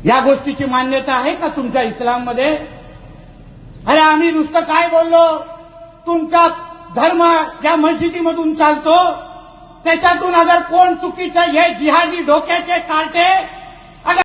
या गोष्टीची मान्यता आहे का तुमच्या इस्लाममध्ये? अरे आम्ही नुसतं काय बोललो, तुमचा धर्म ज्या मस्जिदीमधून चालतो त्याच्यातून अगर कोण चुकीचं हे जिहादी डोक्याचे कार्टे